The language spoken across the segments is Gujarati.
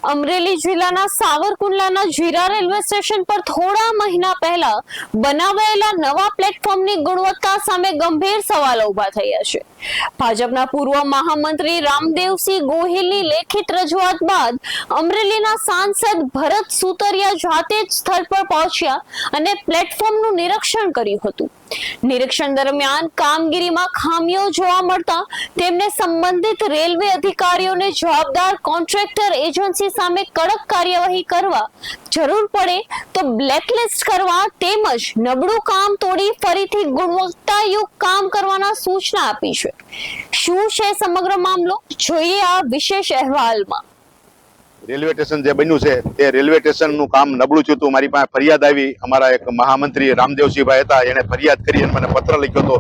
અમરેલી જિલ્લાના સાવરકુંડલાના જીરા રેલવે સ્ટેશન પર થોડા મહિના પહેલા બનાવાયેલા નવા પ્લેટફોર્મની ગુણવત્તા સામે ગંભીર સવાલો ઉભા થયા છે. ભાજપના પૂર્વ મહામંત્રી રામદેવસિંહ ગોહિલની લેખિત રજૂઆત બાદ અમરેલીના સાંસદ ભરત સુતરિયા જાતે જ સ્થળ પર પહોંચ્યા અને પ્લેટફોર્મનું નિરીક્ષણ કર્યું હતું. નિરીક્ષણ દરમિયાન કામગીરીમાં ખામીઓ જોવા મળતા તેમને સંબંધિત રેલવે અધિકારીઓને જવાબદાર કોન્ટ્રાક્ટર એજન્સી સામે કડક કાર્યવાહી કરવા, જરૂર પડે તો બ્લેકલિસ્ટ કરવા તેમજ નબળું કામ તોડી ફરીથી ગુણવત્તાયુક્ત કામ કરવાના સૂચના આપી છે. શું છે સમગ્ર મામલો, જોઈએ આ વિશેષ અહેવાલમાં. રેલવે સ્ટેશન જે બન્યું છે તે રેલવે સ્ટેશનનું કામ નબળું થયું હતું. મારી પાસે ફરિયાદ આવી. અમારા એક મહામંત્રી રામદેવસિંહભાઈ હતા, એને ફરિયાદ કરી અને મને પત્ર લખ્યો હતો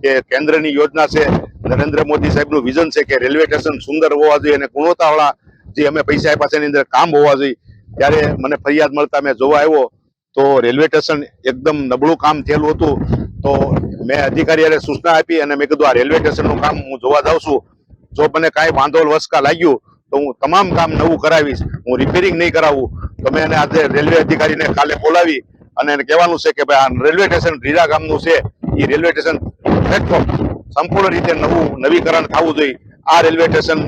કે કેન્દ્રની યોજના છે, નરેન્દ્ર મોદી સાહેબનું વિઝન છે કે રેલવે સ્ટેશન સુંદર હોવા જોઈએ અને ગુણવત્તાવાળા જે અમે પૈસા આપ્યા છે એની અંદર કામ હોવા જોઈએ. ત્યારે મને ફરિયાદ મળતા મેં જોવા આવ્યો તો રેલવે સ્ટેશન એકદમ નબળું કામ થયેલું હતું. તો મેં અધિકારીઓને સૂચના આપી અને મેં કીધું આ રેલવે સ્ટેશનનું કામ હું જોવા જાઉં છું, જો મને કાંઈ વાંધો વસકા લાગ્યું તો હું તમામ કામ નવું કરાવીશ, હું રિપેરિંગ નહીં કરાવું. તો મેં એને આજે રેલવે અધિકારીને કાલે બોલાવી અને એને કહેવાનું છે કે ભાઈ આ રેલવે સ્ટેશન રીરા ગામનું છે, એ રેલવે સ્ટેશન પ્લેટફોર્મ સંપૂર્ણ રીતે નવીકરણ થવું જોઈએ. આ રેલવે સ્ટેશન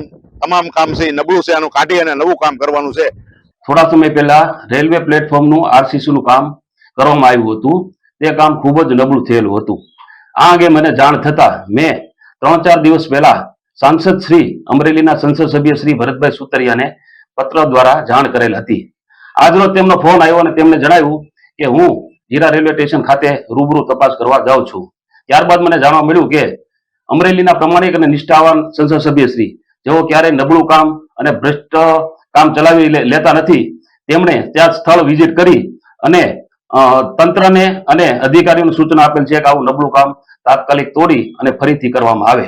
તમામ કામ છે એ નબળું છે, આનું કાઢી અને નવું કામ કરવાનું છે. થોડા સમય પહેલા રેલવે પ્લેટફોર્મનું આરસીસી નું કામ કરવામાં આવ્યું હતું. તે કામ ખૂબ જ નબળું થયેલું હતું. આ અંગે મને જાણ થતા મેં 3-4 દિવસ પહેલા સાંસદ શ્રી અમરેલીના સંસદ સભ્ય શ્રી ભરતભાઈ સુતરિયાને પત્ર દ્વારા જાણ કરેલ હતી. આજરોજ તેમનો ફોન આવ્યો અને તેમને જણાવ્યું કે હું જીરા રેલવે સ્ટેશન ખાતે રૂબરૂ તપાસ કરવા જાઉં છું. ત્યારબાદ મને જાણવા મળ્યું કે અમરેલીના પ્રમાણિક અને નિષ્ઠાવાન સંસદ સભ્ય શ્રી જેઓ ક્યારેય નબળું કામ અને ભ્રષ્ટ કામ ચલાવી લેતા નથી, તેમણે ત્યાં સ્થળ વિઝિટ કરી અને તંત્રને અને અધિકારીઓને સૂચના આપેલ છે કે આવું નબળું કામ તાત્કાલિક તોડી અને ફરીથી કરવામાં આવે.